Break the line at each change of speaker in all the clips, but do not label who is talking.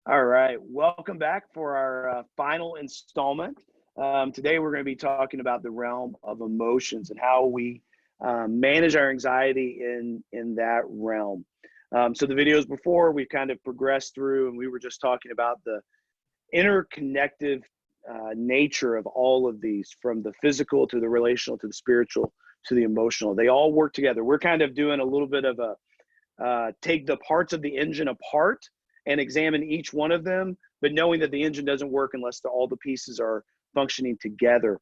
All right, welcome back for our final installment. Today we're going to be talking about the realm of emotions and how we manage our anxiety in that realm. So the videos before, we've kind of progressed through, and we were just talking about the interconnective nature of all of these, from the physical to the relational to the spiritual to the emotional. They all work together. We're kind of doing a little bit of a take the parts of the engine apart and examine each one of them, but knowing that the engine doesn't work unless all the pieces are functioning together.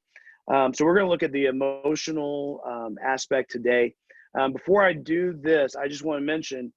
So we're going to look at the emotional aspect today. Before I do this, I just want to mention,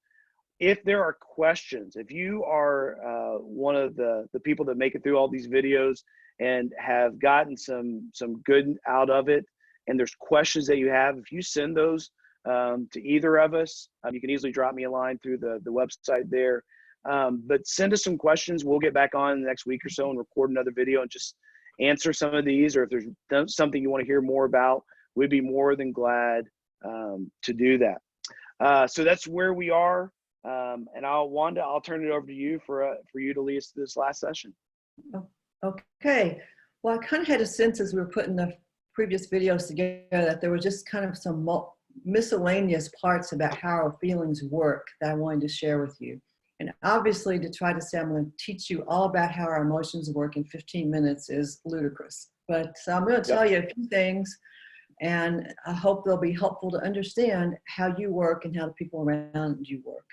if there are questions, if you are one of the people that make it through all these videos and have gotten some good out of it, and there's questions that you have, if you send those to either of us, you can easily drop me a line through the website there. But send us some questions. We'll get back on the next week or so and record another video and just answer some of these. Or if there's something you want to hear more about, we'd be more than glad to do that. So that's where we are. And Wanda, I'll turn it over to you for you to lead us to this last session.
Okay. Well, I kind of had a sense as we were putting the previous videos together that there were just kind of some miscellaneous parts about how our feelings work that I wanted to share with you. And obviously, to try to say I'm going to teach you all about how our emotions work in 15 minutes is ludicrous. But so I'm going to tell you a few things, and I hope they'll be helpful to understand how you work and how the people around you work.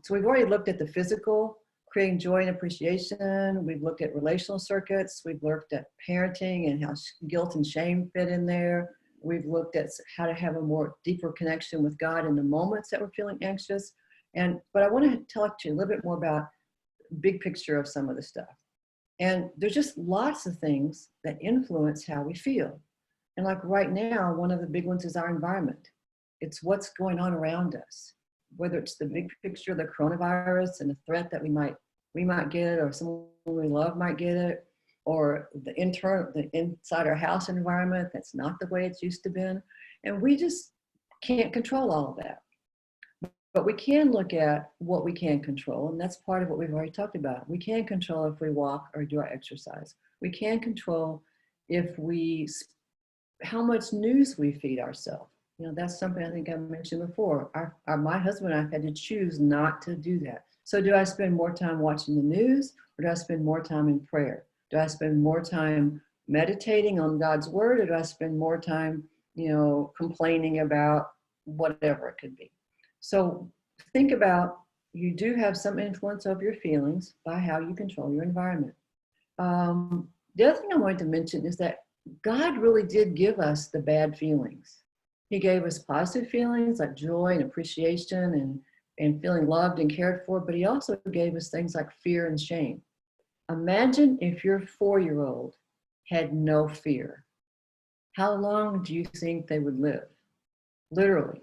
So we've already looked at the physical, creating joy and appreciation. We've looked at relational circuits. We've looked at parenting and how guilt and shame fit in there. We've looked at how to have a more deeper connection with God in the moments that we're feeling anxious. But I want to talk to you a little bit more about the big picture of some of the stuff. And there's just lots of things that influence how we feel. And like right now, one of the big ones is our environment. It's what's going on around us, whether it's the big picture of the coronavirus and the threat that we might get it, or someone we love might get it, or the inside our house environment that's not the way it's used to be. And we just can't control all of that. But we can look at what we can control, and that's part of what we've already talked about. We can control if we walk or do our exercise. We can control how much news we feed ourselves. You know, that's something I think I mentioned before. My husband and I have had to choose not to do that. So do I spend more time watching the news, or do I spend more time in prayer? Do I spend more time meditating on God's word, or do I spend more time, complaining about whatever it could be? So think about, you do have some influence of your feelings by how you control your environment. The other thing I wanted to mention is that God really did give us the bad feelings. He gave us positive feelings like joy and appreciation and feeling loved and cared for, but he also gave us things like fear and shame. Imagine if your 4-year-old had no fear. How long do you think they would live? Literally.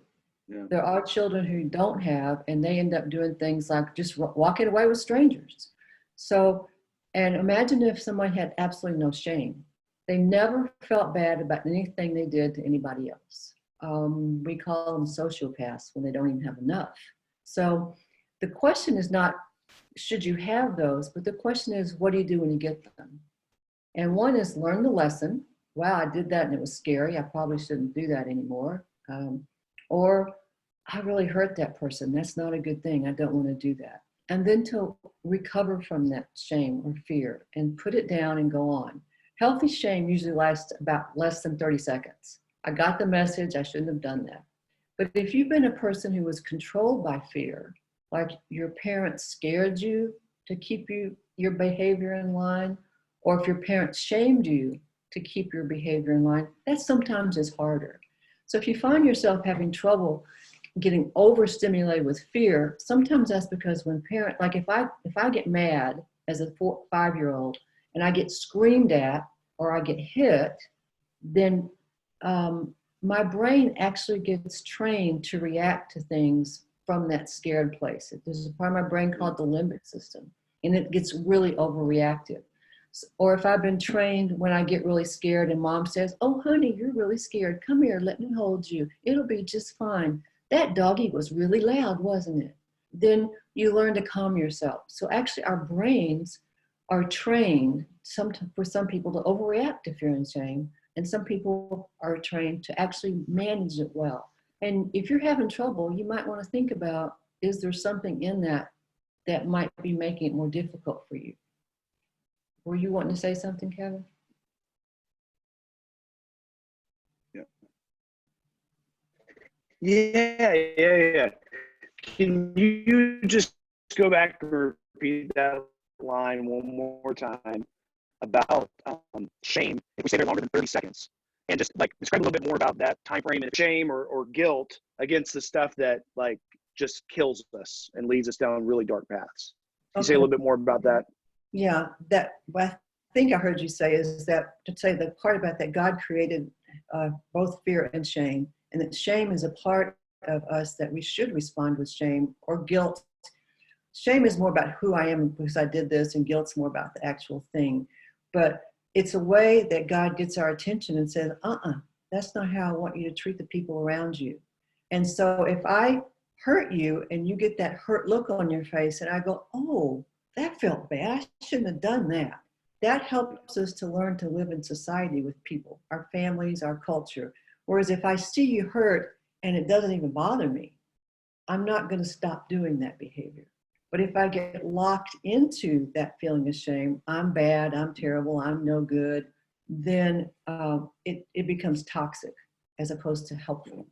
Yeah. There are children who don't have, and they end up doing things like just walking away with strangers. So, and imagine if someone had absolutely no shame. They never felt bad about anything they did to anybody else. We call them sociopaths when they don't even have enough. So the question is not, should you have those, but the question is, what do you do when you get them? And one is learn the lesson. Wow, I did that and it was scary. I probably shouldn't do that anymore. Or I really hurt that person. That's not a good thing. I don't want to do that. And then to recover from that shame or fear and put it down and go on. Healthy shame usually lasts about less than 30 seconds. I got the message. I shouldn't have done that. But if you've been a person who was controlled by fear, like your parents scared you to keep your behavior in line, or if your parents shamed you to keep your behavior in line, that sometimes is harder. So if you find yourself having trouble getting overstimulated with fear, sometimes that's because when like if I get mad as a 5-year-old and I get screamed at or I get hit, then my brain actually gets trained to react to things from that scared place. There's a part of my brain called the limbic system, and it gets really overreactive. Or if I've been trained when I get really scared and mom says, "Oh, honey, you're really scared. Come here, let me hold you. It'll be just fine. That doggy was really loud, wasn't it?" Then you learn to calm yourself. So actually our brains are trained for some people to overreact to fear and shame, and some people are trained to actually manage it well. And if you're having trouble, you might want to think about, is there something in that that might be making it more difficult for you? Were you wanting to say something, Kevin?
Yeah. Can you just go back and repeat that line one more time about shame? If we stay there longer than 30 seconds, and just like describe a little bit more about that time frame and shame or guilt against the stuff that like just kills us and leads us down really dark paths. Can you say a little bit more about that?
Yeah, that what I think I heard you say is that, to say the part about that God created both fear and shame, and that shame is a part of us that we should respond with shame or guilt. Shame is more about who I am because I did this, and guilt's more about the actual thing. But it's a way that God gets our attention and says, that's not how I want you to treat the people around you. And so if I hurt you and you get that hurt look on your face and I go, oh, that felt bad, I shouldn't have done that. That helps us to learn to live in society with people, our families, our culture. Whereas if I see you hurt and it doesn't even bother me, I'm not going to stop doing that behavior. But if I get locked into that feeling of shame, I'm bad, I'm terrible, I'm no good, then it becomes toxic as opposed to helpful.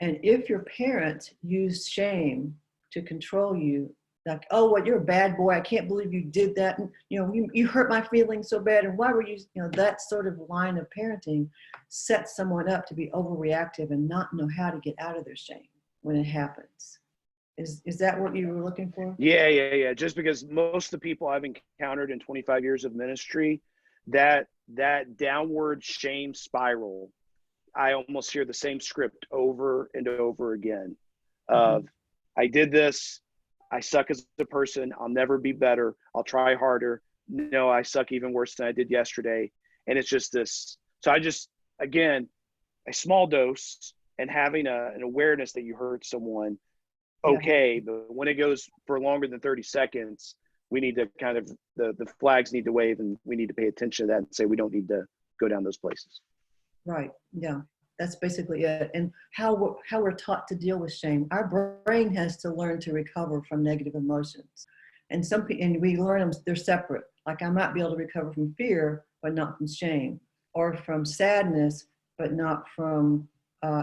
And if your parents use shame to control you, like, oh, well, you're a bad boy, I can't believe you did that, and you hurt my feelings so bad, and why were you, that sort of line of parenting sets someone up to be overreactive and not know how to get out of their shame when it happens. Is that what you were looking for?
Yeah. Just because most of the people I've encountered in 25 years of ministry, that downward shame spiral, I almost hear the same script over and over again of, I did this, I suck as a person, I'll never be better, I'll try harder. No, I suck even worse than I did yesterday. And it's just this. So I just, again, a small dose and having an awareness that you hurt someone, okay, but when it goes for longer than 30 seconds, we need to kind of, the flags need to wave, and we need to pay attention to that and say we don't need to go down those places.
Right. Yeah, that's basically it. And how we're taught to deal with shame. Our brain has to learn to recover from negative emotions, and we learn them, they're separate. Like I might be able to recover from fear, but not from shame, or from sadness, but not from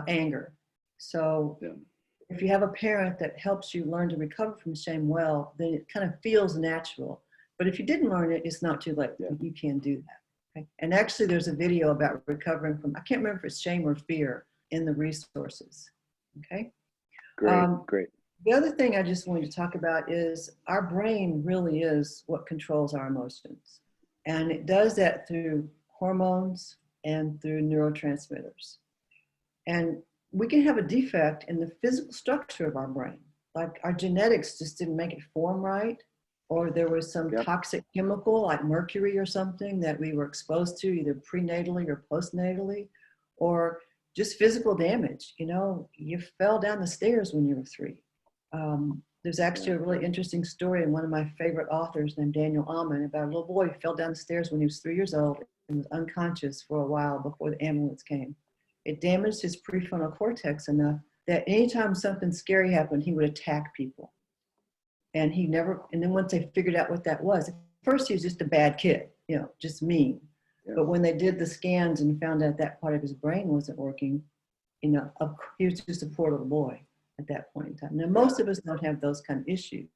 anger. So. Yeah. If you have a parent that helps you learn to recover from shame well, then it kind of feels natural. But if you didn't learn it, it's not too late. Yeah. You can do that. Okay? And actually, there's a video about recovering from, I can't remember if it's shame or fear, in the resources. Okay?
Great.
The other thing I just wanted to talk about is our brain really is what controls our emotions. And it does that through hormones and through neurotransmitters. And we can have a defect in the physical structure of our brain. Like our genetics just didn't make it form right, or there was some toxic chemical like mercury or something that we were exposed to either prenatally or postnatally, or just physical damage. You fell down the stairs when you were 3. There's actually a really interesting story in one of my favorite authors named Daniel Amen about a little boy who fell down the stairs when he was 3 years old and was unconscious for a while before the ambulance came. It damaged his prefrontal cortex enough that anytime something scary happened, he would attack people. And then once they figured out what that was, at first he was just a bad kid, just mean. Yeah. But when they did the scans and found out that part of his brain wasn't working, he was just a poor little boy at that point in time. Now, most of us don't have those kind of issues.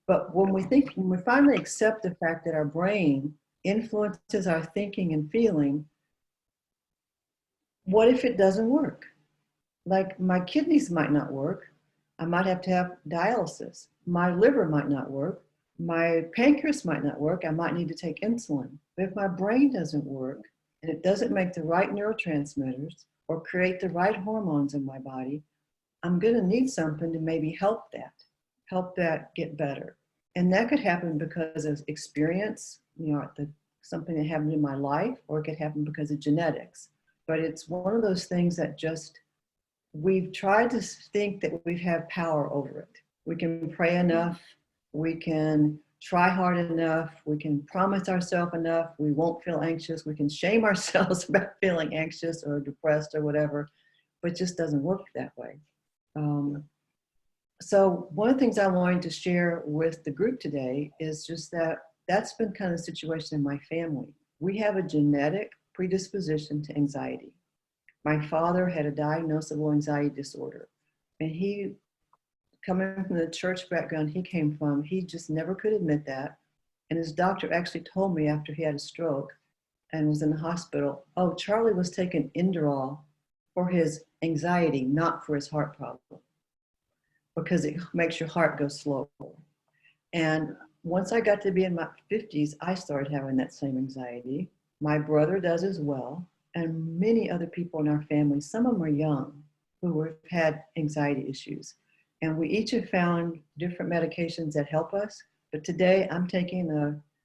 But when we finally accept the fact that our brain influences our thinking and feeling, what if it doesn't work? Like my kidneys might not work. I might have to have dialysis. My liver might not work. My pancreas might not work. I might need to take insulin. But if my brain doesn't work and it doesn't make the right neurotransmitters or create the right hormones in my body, I'm going to need something to maybe help that get better. And that could happen because of experience, something that happened in my life, or it could happen because of genetics. But it's one of those things that just, we've tried to think that we have power over it. We can pray enough, we can try hard enough, we can promise ourselves enough, we won't feel anxious, we can shame ourselves about feeling anxious or depressed or whatever, but it just doesn't work that way. So one of the things I wanted to share with the group today is just that that's been kind of the situation in my family. We have a genetic predisposition to anxiety. My father had a diagnosable anxiety disorder, and he, coming from the church background he came from, he just never could admit that. And his doctor actually told me after he had a stroke and was in the hospital, oh, Charlie was taking Inderall for his anxiety, not for his heart problem, because it makes your heart go slower. And once I got to be in my 50s, I started having that same anxiety. My brother does as well, and many other people in our family, some of them are young, who have had anxiety issues. And we each have found different medications that help us. But today I'm taking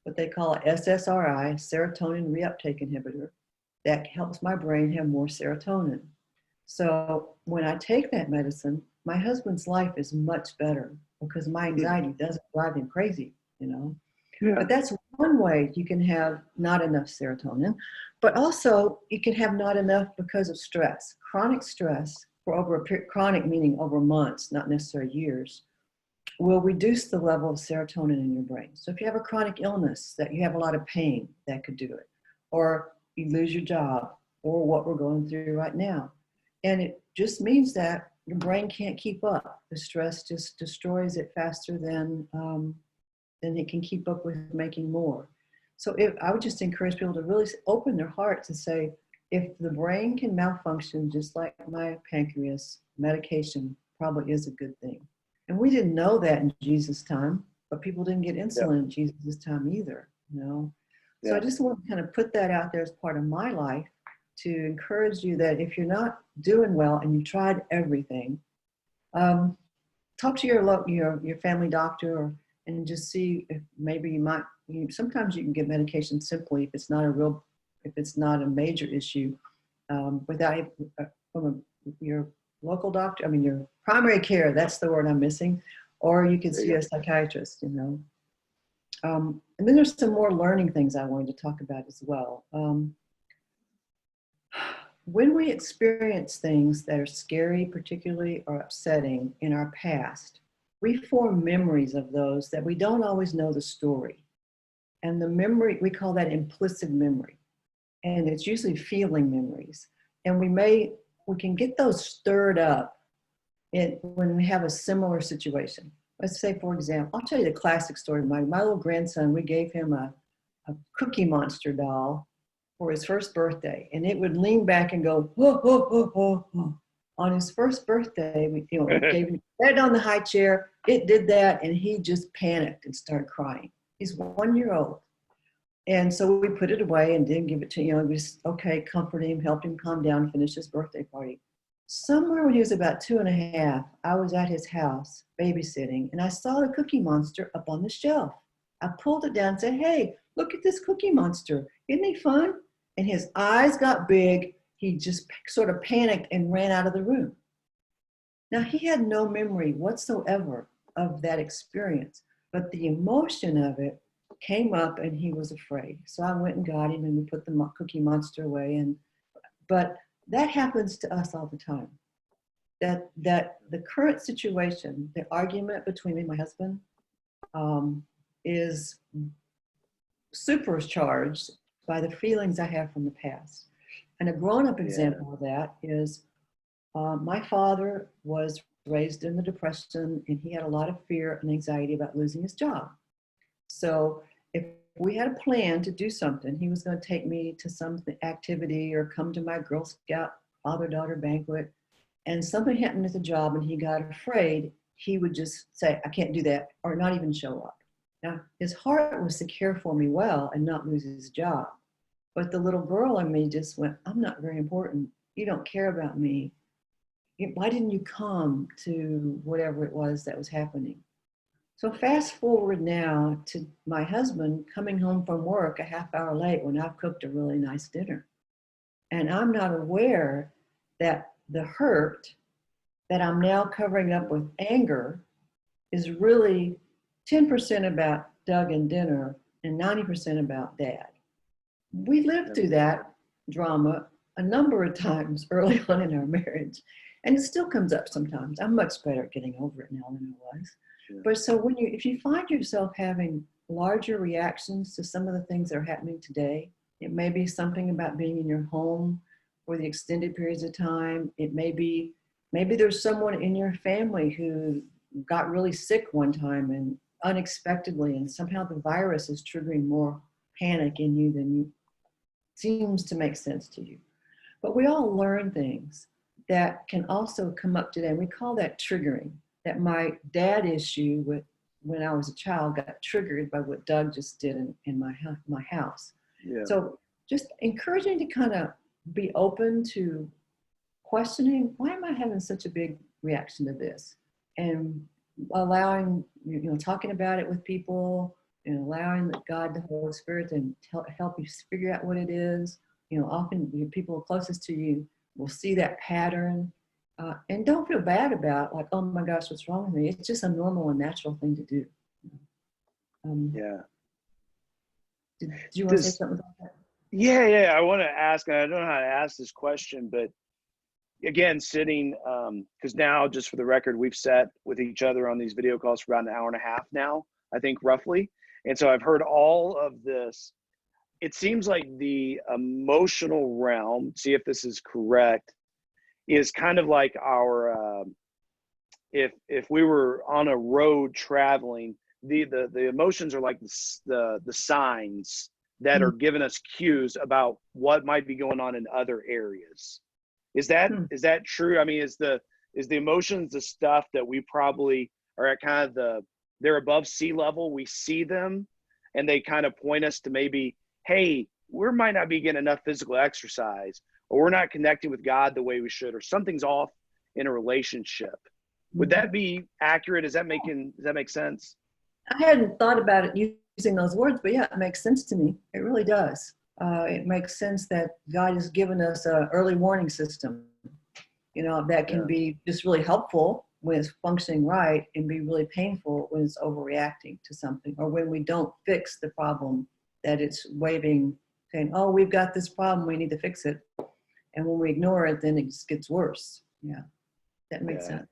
what they call a SSRI, serotonin reuptake inhibitor, that helps my brain have more serotonin. So when I take that medicine, my husband's life is much better because my anxiety doesn't drive him crazy, you know.
Yeah.
But that's one way you can have not enough serotonin, but also you can have not enough because of stress. Chronic stress, for over a period, chronic meaning over months, not necessarily years, will reduce the level of serotonin in your brain. So if you have a chronic illness that you have a lot of pain, that could do it. Or you lose your job, or what we're going through right now. And it just means that your brain can't keep up. The stress just destroys it faster than it can keep up with making more. So I would just encourage people to really open their heart to say, if the brain can malfunction just like my pancreas, medication probably is a good thing. And we didn't know that in Jesus' time, but people didn't get insulin in Jesus' time either, you know. So I just want to kind of put that out there as part of my life to encourage you that if you're not doing well and you've tried everything, talk to your family doctor and just see if maybe you might. Sometimes you can get medication simply if it's not a major issue, without from your local doctor. I mean, your primary care. That's the word I'm missing. Or you can see a psychiatrist. You know. And then there's some more learning things I wanted to talk about as well. When we experience things that are scary, particularly, or upsetting in our past, we form memories of those that we don't always know the story. And the memory, we call that implicit memory. And it's usually feeling memories. And we can get those stirred up when we have a similar situation. Let's say, for example, I'll tell you the classic story. My little grandson, we gave him a Cookie Monster doll for his first birthday, and it would lean back and go, oh, oh, oh, oh, oh. On his first birthday, we gave him right on the high chair. It did that, and he just panicked and started crying. He's 1 year old. And so we put it away and didn't give it to him. We just, comforted him, helped him calm down, finish his birthday party. Somewhere when he was about 2.5, I was at his house babysitting, and I saw the Cookie Monster up on the shelf. I pulled it down and said, hey, look at this Cookie Monster. Isn't he fun? And his eyes got big. He just sort of panicked and ran out of the room. Now, he had no memory whatsoever of that experience, but the emotion of it came up and he was afraid. So I went and got him and we put the Cookie Monster away. But that happens to us all the time. That the current situation, the argument between me and my husband, is supercharged by the feelings I have from the past. And a grown-up example of that is my father was raised in the Depression, and he had a lot of fear and anxiety about losing his job. So if we had a plan to do something, he was going to take me to some activity or come to my Girl Scout father-daughter banquet, and something happened at the job and he got afraid, he would just say, I can't do that, or not even show up. Now, his heart was to care for me well and not lose his job. But the little girl in me just went, I'm not very important. You don't care about me. Why didn't you come to whatever it was that was happening? So fast forward now to my husband coming home from work a half hour late when I've cooked a really nice dinner. And I'm not aware that the hurt that I'm now covering up with anger is really 10% about Doug and dinner and 90% about Dad. We lived through that drama a number of times early on in our marriage, and it still comes up sometimes. I'm much better at getting over it now than I was. Sure. But so if you find yourself having larger reactions to some of the things that are happening today, it may be something about being in your home for the extended periods of time. It may be, maybe there's someone in your family who got really sick one time and unexpectedly, and somehow the virus is triggering more panic in you than you seems to make sense to you. But we all learn things that can also come up today. We call that triggering. That my dad issue with when I was a child got triggered by what Doug just did in my house. Yeah. So just encouraging to kind of be open to questioning, why am I having such a big reaction to this? And allowing, talking about it with people and allowing God, the Holy Spirit, to help you figure out what it is. Often the people closest to you will see that pattern. And don't feel bad about like, oh my gosh, what's wrong with me? It's just a normal and natural thing to do.
Yeah.
Did you want to say something about that?
Yeah. I want to ask, and I don't know how to ask this question, but again, sitting, because now, just for the record, we've sat with each other on these video calls for about an hour and a half now, I think, roughly. And so I've heard all of this. It seems like the emotional realm, see if this is correct, is kind of like our, if we were on a road traveling, the emotions are like the signs that are giving us cues about what might be going on in other areas. Is that true? I mean, is the emotions the stuff that we probably are at kind of they're above sea level, we see them and they kind of point us to maybe, hey, we might not be getting enough physical exercise, or we're not connecting with God the way we should, or something's off in a relationship. Would that be accurate? Does that make sense?
I hadn't thought about it using those words, but yeah, it makes sense to me. It really does. It makes sense that God has given us an early warning system, that can be just really helpful when it's functioning right, and be really painful when it's overreacting to something, or when we don't fix the problem that it's waving, saying, oh, we've got this problem, we need to fix it. And when we ignore it, then it just gets worse. Yeah, that makes sense.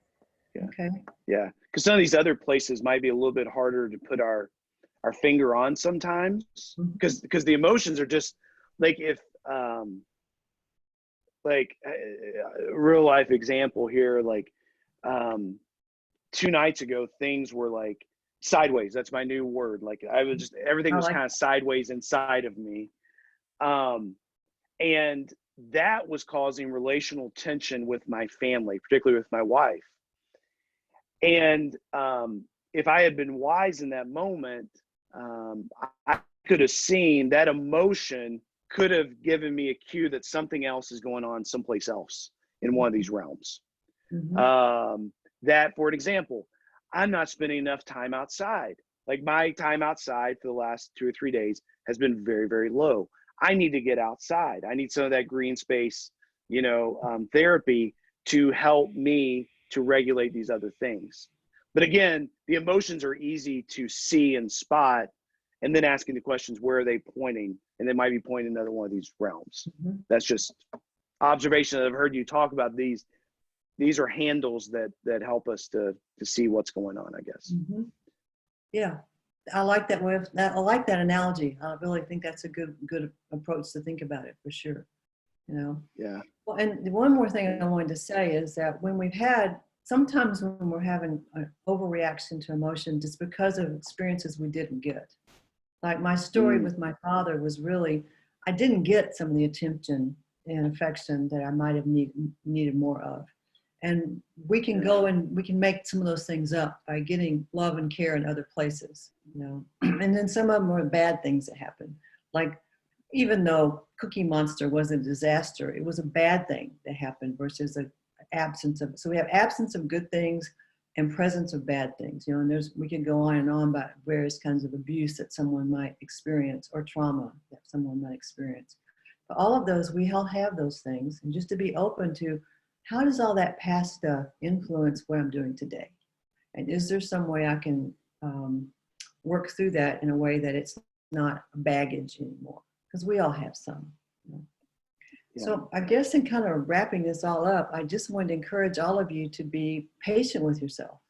Yeah.
Okay.
Yeah, because some of these other places might be a little bit harder to put our finger on sometimes, because the emotions are just like, if real life example here, like 2 nights ago, things were like sideways. That's my new word. Like everything was kind of sideways inside of me. And that was causing relational tension with my family, particularly with my wife. And if I had been wise in that moment, I could have seen that emotion could have given me a cue that something else is going on someplace else in one of these realms. That, for an example, I'm not spending enough time outside. Like, my time outside for the last 2 or 3 days has been very, very low. I need to get outside. I need some of that green space, therapy to help me to regulate these other things. But again, the emotions are easy to see and spot, and then asking the questions, where are they pointing? And they might be pointing another one of these realms. That's just observation that I've heard you talk about. These are handles that help us to see what's going on, I guess.
Yeah, I like that way. I like that analogy. I really think that's a good approach to think about it, for sure.
Yeah.
Well, and one more thing I wanted to say is that sometimes when we're having an overreaction to emotion, just because of experiences we didn't get. Like my story with my father was really, I didn't get some of the attention and affection that I might have needed more of. And we can go and we can make some of those things up by getting love and care in other places, And then some of them were bad things that happened. Like, even though Cookie Monster wasn't a disaster, it was a bad thing that happened versus an absence of. So we have absence of good things and presence of bad things, and we can go on and on about various kinds of abuse that someone might experience, or trauma that someone might experience. But all of those, we all have those things, and just to be open to, how does all that past stuff influence what I'm doing today? And is there some way I can work through that in a way that it's not baggage anymore, because we all have some. You know.
Yeah.
So I guess in kind of wrapping this all up, I just wanted to encourage all of you to be patient with yourself.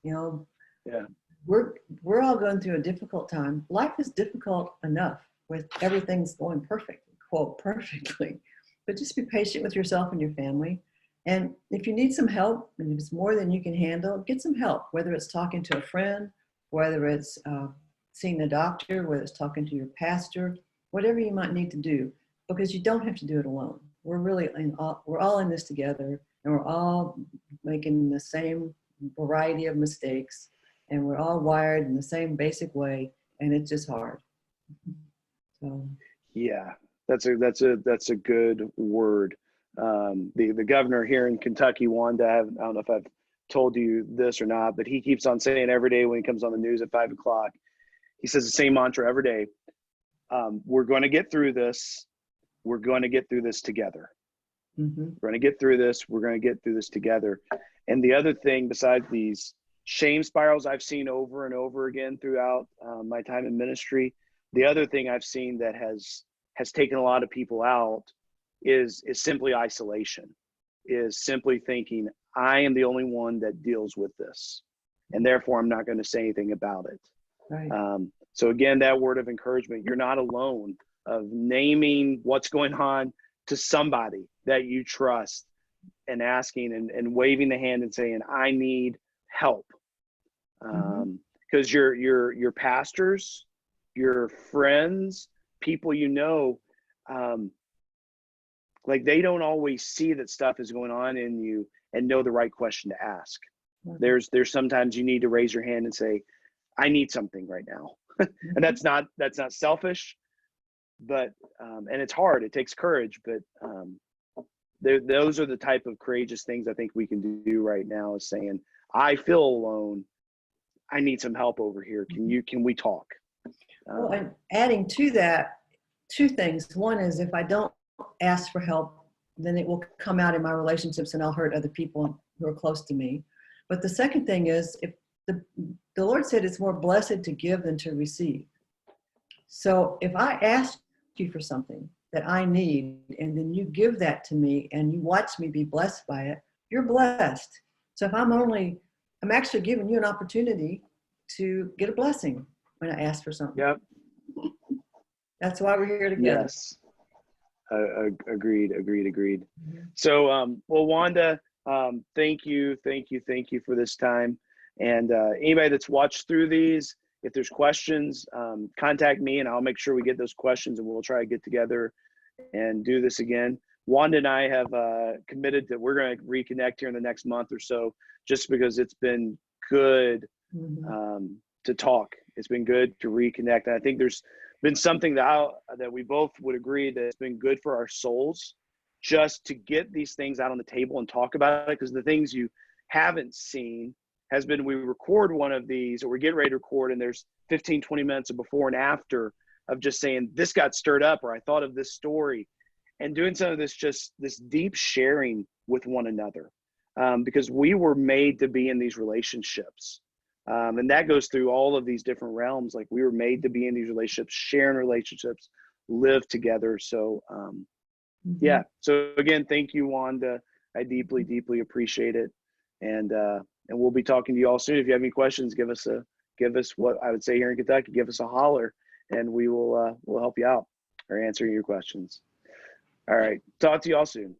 You know,
Yeah.
we're all going through a difficult time. Life is difficult enough with everything's going perfect, quote, perfectly. But just be patient with yourself and your family. And if you need some help, and if it's more than you can handle, get some help, whether it's talking to a friend, whether it's seeing a doctor, whether it's talking to your pastor, whatever you might need to do, because you don't have to do it alone. We're really we're all in this together, and we're all making the same variety of mistakes, and we're all wired in the same basic way, and it's just hard. So.
Yeah, that's a good word. The governor here in Kentucky, Wanda, I don't know if I've told you this or not, but he keeps on saying every day when he comes on the news at 5 o'clock, he says the same mantra every day. We're going to get through this. We're going to get through this together.
Mm-hmm.
We're going to get through this. We're going to get through this together. And the other thing, besides these shame spirals I've seen over and over again throughout my time in ministry, the other thing I've seen that has taken a lot of people out is simply isolation, is simply thinking, I am the only one that deals with this, and therefore I'm not going to say anything about it.
Right.
So again, that word of encouragement, you're not alone, of naming what's going on to somebody that you trust and asking and waving the hand and saying, I need help. Because your pastors, your friends, people you know, like they don't always see that stuff is going on in you and know the right question to ask.
Mm-hmm.
There's sometimes you need to raise your hand and say, I need something right now. And that's not selfish, but and it's hard, it takes courage, but those are the type of courageous things I think we can do right now, is saying, I feel alone, I need some help over here, can we talk?
Well, and adding to that, two things. One is, if I don't ask for help, then it will come out in my relationships and I'll hurt other people who are close to me. But the second thing is, if the Lord said it's more blessed to give than to receive. So if I ask you for something that I need, and then you give that to me and you watch me be blessed by it, you're blessed. So if I'm actually giving you an opportunity to get a blessing when I ask for something.
Yep.
That's why we're here together.
Yes. Agreed. Mm-hmm. So, well, Wanda, thank you for this time. And anybody that's watched through these, if there's questions, contact me and I'll make sure we get those questions, and we'll try to get together and do this again. Wanda and I have committed that we're going to reconnect here in the next month or so, just because it's been good to talk. It's been good to reconnect. And I think there's been something that we both would agree that it's been good for our souls, just to get these things out on the table and talk about it. Because the things you haven't seen has been, we record one of these, or we get ready to record, and there's 15, 20 minutes of before and after of just saying, this got stirred up, or I thought of this story, and doing some of this, just this deep sharing with one another. Because we were made to be in these relationships. And that goes through all of these different realms. Like, we were made to be in these relationships, sharing relationships, live together. So, yeah. So again, thank you, Wanda. I deeply, deeply appreciate it. And we'll be talking to you all soon. If you have any questions, give us what I would say here in Kentucky, give us a holler, and we will, we'll help you out or answer your questions. All right. Talk to you all soon.